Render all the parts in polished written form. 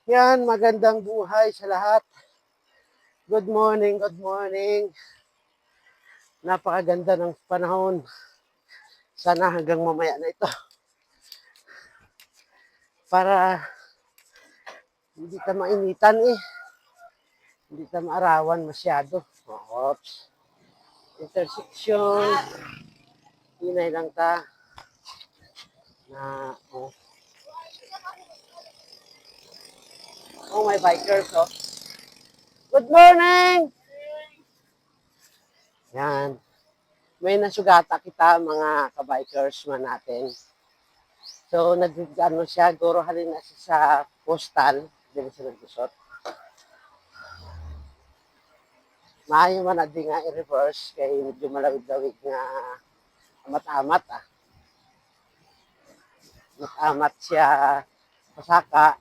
Yan, magandang buhay sa lahat. Good morning, good morning. Napakaganda ng panahon. Sana hanggang mamaya na ito. Para hindi ka mainitan eh. Hindi ka maarawan masyado. Oops. Intersection. Hinay lang ta. Oh, my bikers, oh. Good morning! Yan. May nasugata kita mga kabikers man natin. So, nag-ano siya, guro halin na siya sa postal. Hindi siya nagdusot. Maayo man na nga i-reverse kay medyo malawig-lawig nga amat-amat ah. Amat siya pasaka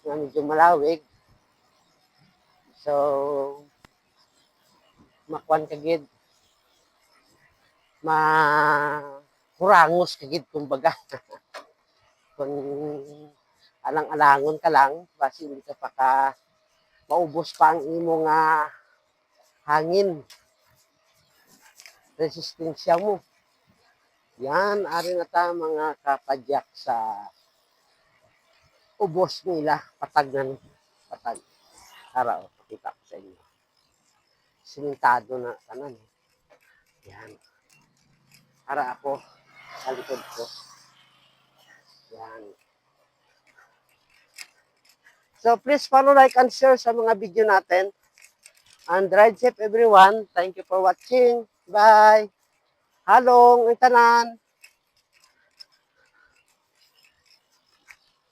nga medyo malawig. So, makuan kagid mahurangos kagid kumbaga. Kung alang-alangon ka lang, basi hindi ka pa ka maubos pa ang imo nga hangin. Resistensya mo. Yan, ari na ta mga kapadyak sa ubos nila. Patag na patag. Ara, pakita ko sa inyo. Simintado na kanan. Yan. Ara ako sa likod ko. Yan. So please follow, like, and share sa mga video natin. And ride safe everyone. Thank you for watching. Bye. Halong, itanan.